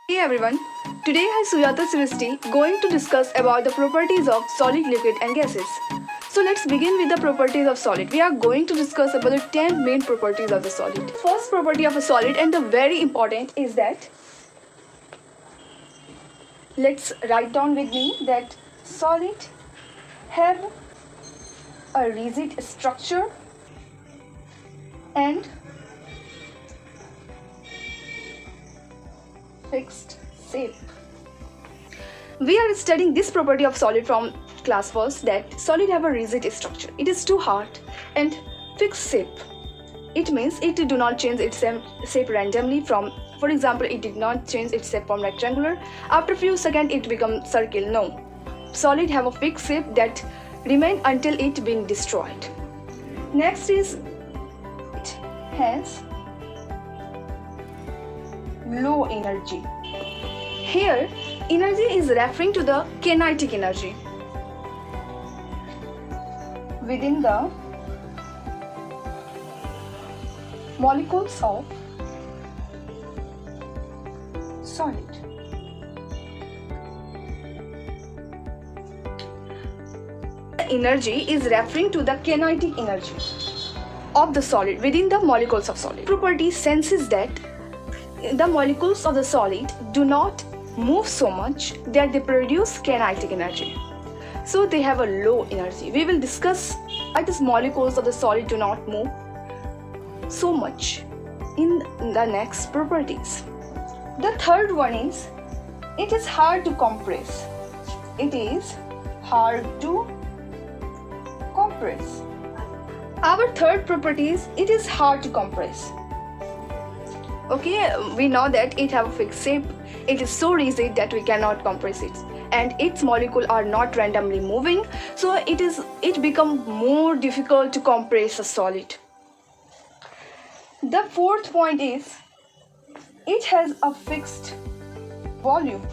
Hey everyone, today I Sujata Sristi going to discuss about the properties of solid, liquid and gases. So let's begin with the properties of solid. We are going to discuss about the 10 main properties of the solid. First property of a solid and the very important is that, let's write down with me that solid have a rigid structure and fixed shape. We are studying this property of solid from class first, that solid have a rigid structure. It is too hard and fixed shape. It means it do not change its shape randomly from, for example, it did not change its shape from rectangular. After few seconds it becomes circle. No. Solid have a fixed shape that remain until it being destroyed. Next is it has low energy. Here, energy is referring to the kinetic energy within the molecules of solid. The energy is referring to the kinetic energy of the solid within the molecules of solid. Property senses that the molecules of the solid do not move so much that they produce kinetic energy. So they have a low energy. We will discuss why these molecules of the solid do not move so much in the next properties. The third one is, it is hard to compress. It is hard to compress. Our third property is, it is hard to compress. Okay, we know that it have a fixed shape. It is so rigid that we cannot compress it, and its molecules are not randomly moving, so it becomes more difficult to compress a solid. The fourth point is, it has a fixed volume.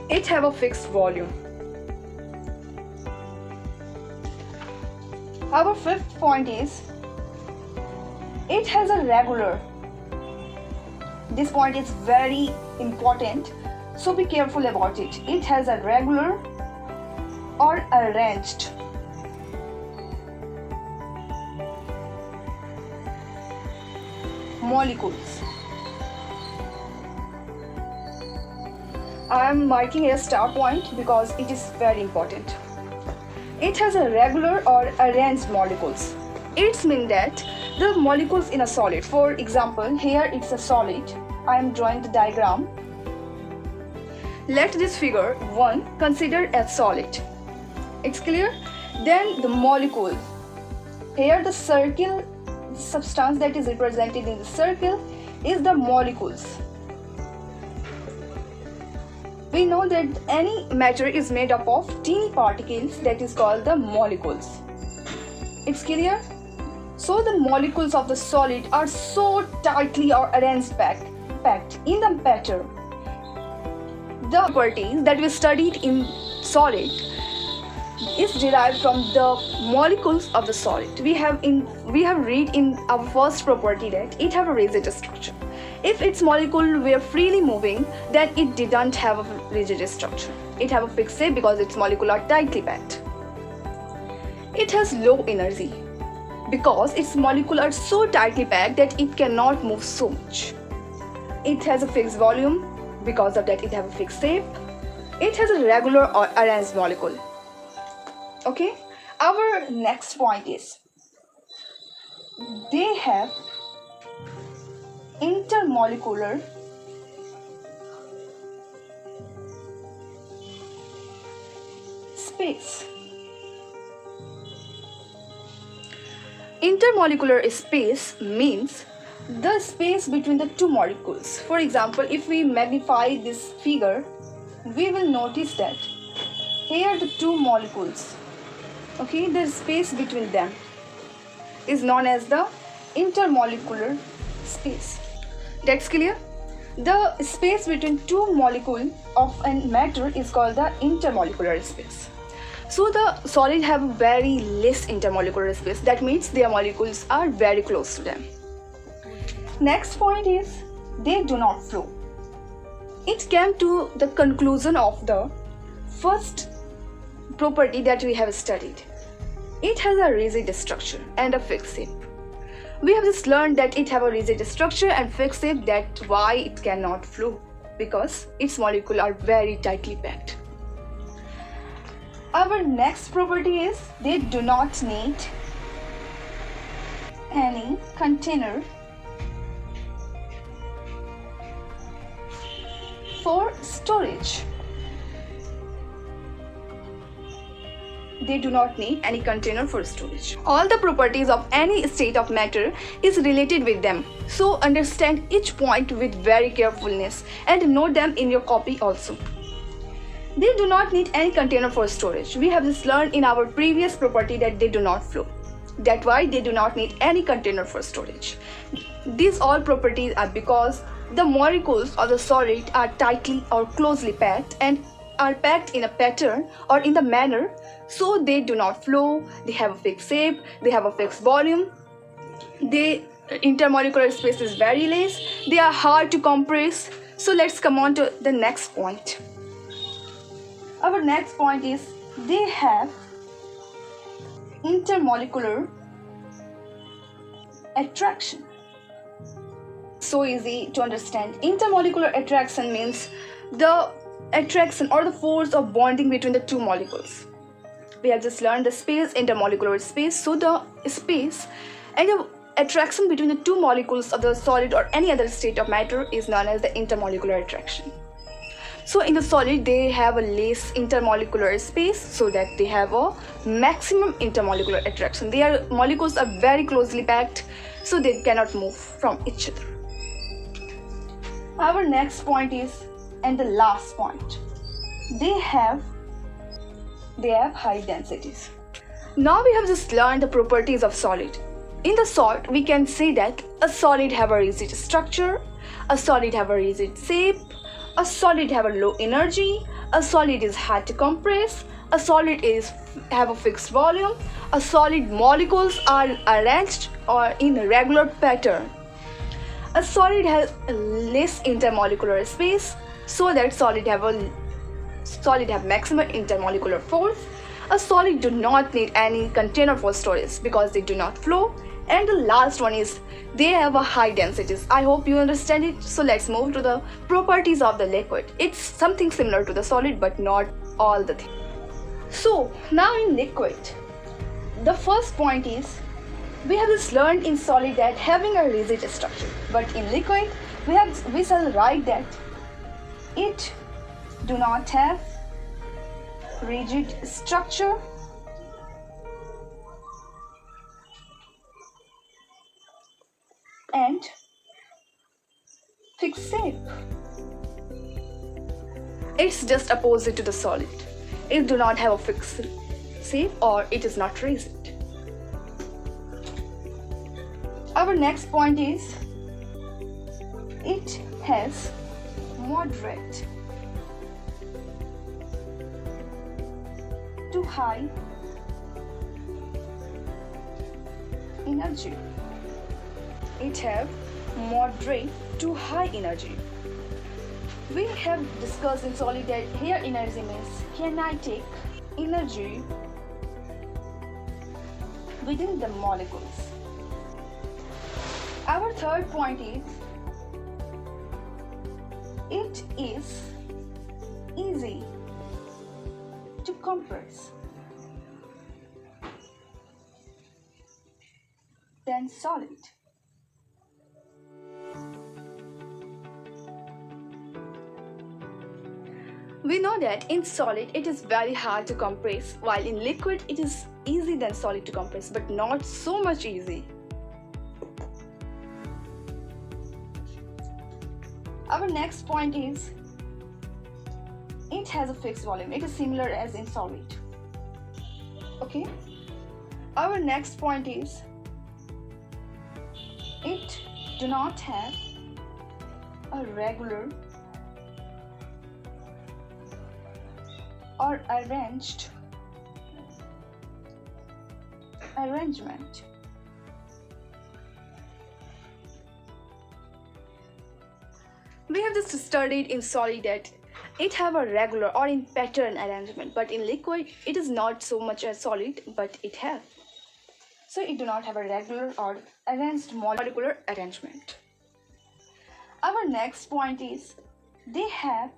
It have a fixed volume. Our fifth point is, it has a regular. This point is very important, so be careful about it. It has a regular or arranged molecules. I am marking a star point because it is very important. It has a regular or arranged molecules. It means that the molecules in a solid, for example, here it's a solid. I am drawing the diagram. Let this figure 1 consider as solid. It's clear? Then the molecule. Here the circle substance that is represented in the circle is the molecules. We know that any matter is made up of teeny particles, that is called the molecules. It's clear? So the molecules of the solid are so tightly or arranged packed in the matter. The properties that we studied in solid is derived from the molecules of the solid. We have read in our first property that it have a rigid structure. If its molecule were freely moving, then it didn't have a rigid structure. It have a fixed shape because its molecules are tightly packed. It has low energy because its molecules are so tightly packed that it cannot move so much. It has a fixed volume because of that it have a fixed shape. It has a regular or arranged molecule. Okay, our next point is, they have intermolecular space. Intermolecular space means the space between the two molecules. For example, if we magnify this figure, we will notice that here the two molecules, okay, the space between them is known as the intermolecular space. That's clear? The space between two molecules of a matter is called the intermolecular space. So the solid have very less intermolecular space. That means their molecules are very close to them. Next point is they do not flow. It came to the conclusion of the first property that we have studied. It has a rigid structure and a fixed shape. We have just learned that it have a rigid structure and fixed shape, that's why it cannot flow, because its molecules are very tightly packed. Our next property is they do not need any container for storage. They do not need any container for storage. All the properties of any state of matter is related with them. So understand each point with very carefulness and note them in your copy also. They do not need any container for storage. We have just learned in our previous property that they do not flow. That's why they do not need any container for storage. These all properties are because the molecules of the solid are tightly or closely packed and are packed in a pattern or in the manner so they do not flow, they have a fixed shape, they have a fixed volume, their intermolecular space is very less, they are hard to compress. So let's come on to the next point. Our next point is they have intermolecular attraction. So easy to understand. Intermolecular attraction means the attraction or the force of bonding between the two molecules. We have just learned the space, intermolecular space. So the space and the attraction between the two molecules of the solid or any other state of matter is known as the intermolecular attraction. So in the solid they have a less intermolecular space so that they have a maximum intermolecular attraction. Their molecules are very closely packed so they cannot move from each other. Our next point is, and the last point, they have high densities. Now we have just learned the properties of solid. In the short, we can say that a solid have a rigid structure, a solid have a rigid shape, a solid have a low energy, a solid is hard to compress, a solid have a fixed volume, a solid molecules are arranged or in a regular pattern. A solid has less intermolecular space so that solid have maximum intermolecular force. A solid do not need any container for storage because they do not flow. And the last one is they have a high densities. I hope you understand it. So let's move to the properties of the liquid. It's something similar to the solid but not all the things. So now in liquid, the first point is we have just learned in solid that having a rigid structure, but in liquid we shall write that it do not have rigid structure and fixed shape. It's just opposite to the solid. It do not have a fixed shape or it is not rigid. Our next point is it has moderate to high energy. It have moderate to high energy. We have discussed in solid that here energy means kinetic energy within the molecules. Our third point is it is easy to compress than solid. We know that in solid it is very hard to compress, while in liquid it is easy than solid to compress, but not so much easy. Our next point is it has a fixed volume. It is similar as in solid. Okay. Our next point is it do not have a regular or arrangement. We have just studied in solid that it have a regular or in pattern arrangement, but in liquid it is not so much as solid, but it have. So it do not have a regular or arranged molecular arrangement. Our next point is they have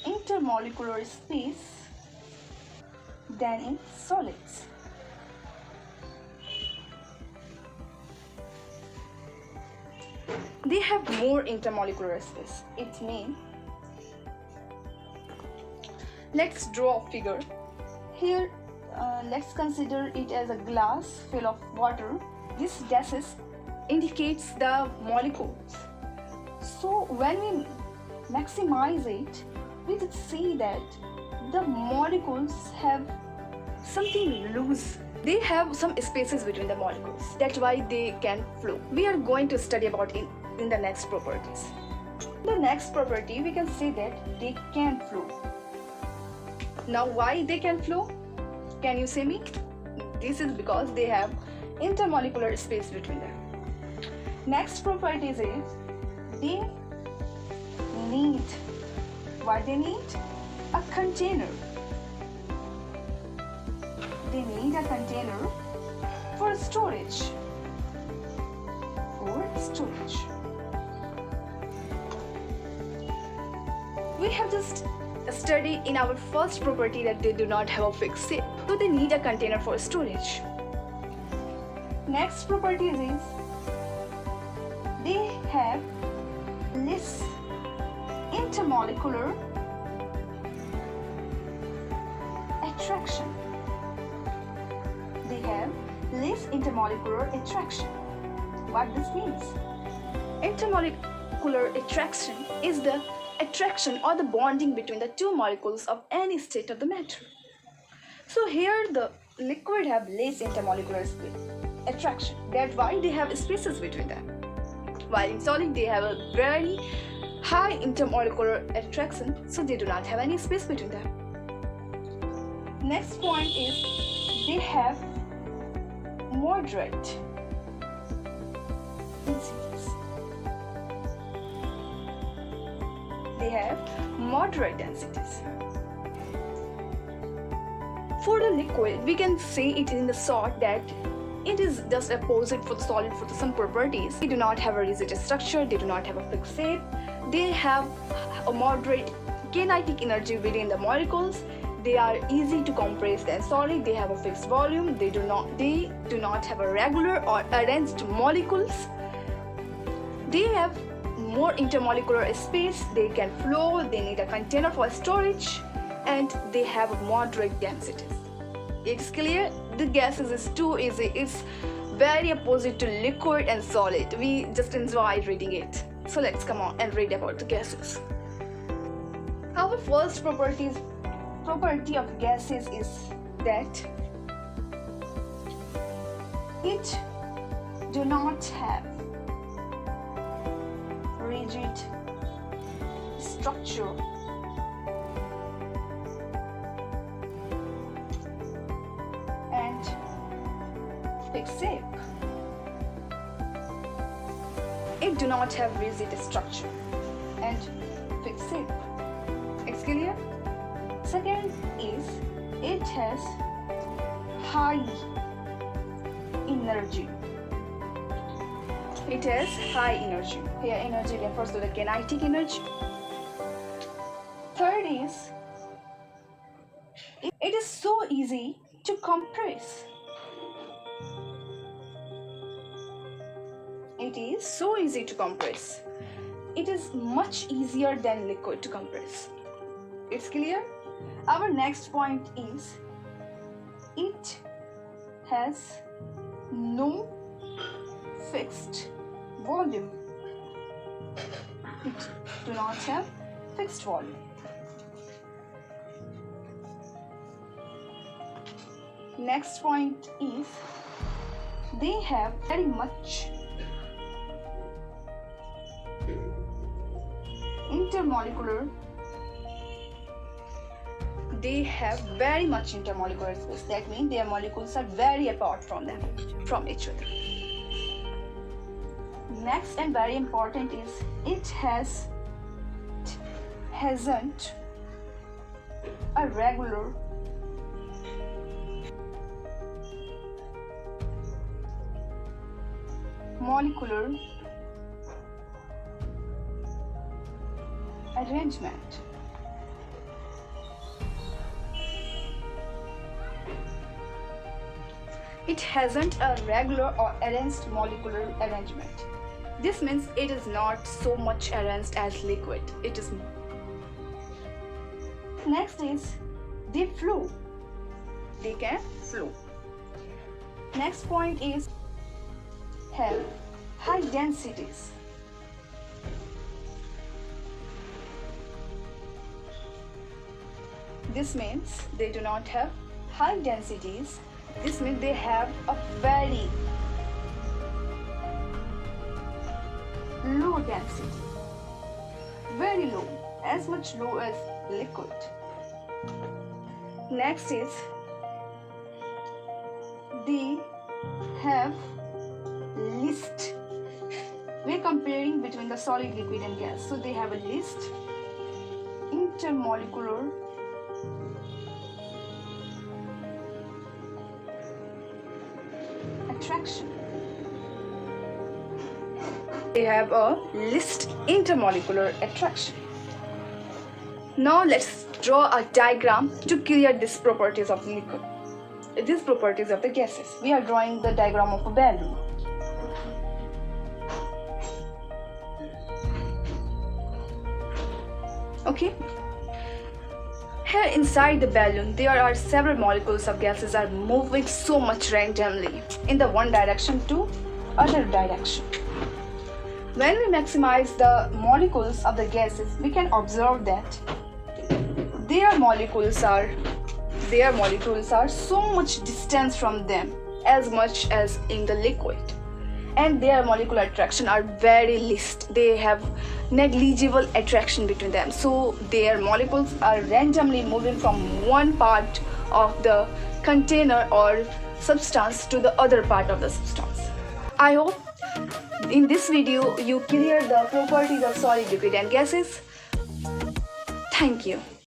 intermolecular space than in solids. They have more intermolecular space. It means, let's draw a figure. Here, let's consider it as a glass full of water. This gases indicates the molecules. So when we maximize it, we could see that the molecules have something loose. They have some spaces between the molecules. That's why they can flow. We are going to study about it in the next properties. The next property, we can say that they can flow. Now why they can flow? Can you say me? This is because they have intermolecular space between them. Next property is they need, what they need? A container. They need a container for storage. We have just studied in our first property that they do not have a fixed shape, so they need a container for storage. Next property is they have less intermolecular attraction. They have less intermolecular attraction. What this means? Intermolecular attraction is the attraction or the bonding between the two molecules of any state of the matter. So here the liquid have less intermolecular attraction. That's why they have spaces between them. While in solid they have a very high intermolecular attraction, so they do not have any space between them. Next point is they have moderate densities. They have moderate densities. For the liquid, we can say it in the sort that it is just opposite for the solid for some properties. They do not have a rigid structure, they do not have a fixed shape, they have a moderate kinetic energy within the molecules, they are easy to compress than solid, they have a fixed volume, they do not have a regular or arranged molecules, they have more intermolecular space, they can flow, they need a container for storage, and they have moderate densities. It's clear? The gases is too easy. It's very opposite to liquid and solid. We just enjoy reading it. So let's come on and read about the gases. Our first property of gases is that it do not have rigid structure and fixed shape. It do not have rigid structure and fixed shape. It's clear? Second is it has high energy. It has high energy. Here energy refers to the kinetic energy. Third is it is so easy to compress. It is so easy to compress. It is much easier than liquid to compress. It's clear? Our next point is it has no fixed volume. It do not have fixed volume. Next point is they have very much intermolecular. They have very much intermolecular space. That means their molecules are very apart from each other. Next and very important is it hasn't a regular molecular arrangement. It hasn't a regular or arranged molecular arrangement. This means it is not so much arranged as liquid. It is. Next is they flow. They can flow. Next point is have high densities. This means they do not have high densities. This means they have a very low density. Very low, as much low as liquid. Next is they have least. We're comparing between the solid, liquid and gas. So they have a least intermolecular attraction. They have a least intermolecular attraction. Now let's draw a diagram to clear these properties of the liquid. These properties of the gases. We are drawing the diagram of a balloon. Okay. Here inside the balloon, there are several molecules of gases are moving so much randomly in the one direction to other direction. When we maximize the molecules of the gases, we can observe that their molecules are so much distance from them as much as in the liquid, and their molecular attraction are very least. They have negligible attraction between them, so their molecules are randomly moving from one part of the container or substance to the other part of the substance. I hope in this video you clear the properties of solid, liquid and gases. Thank you.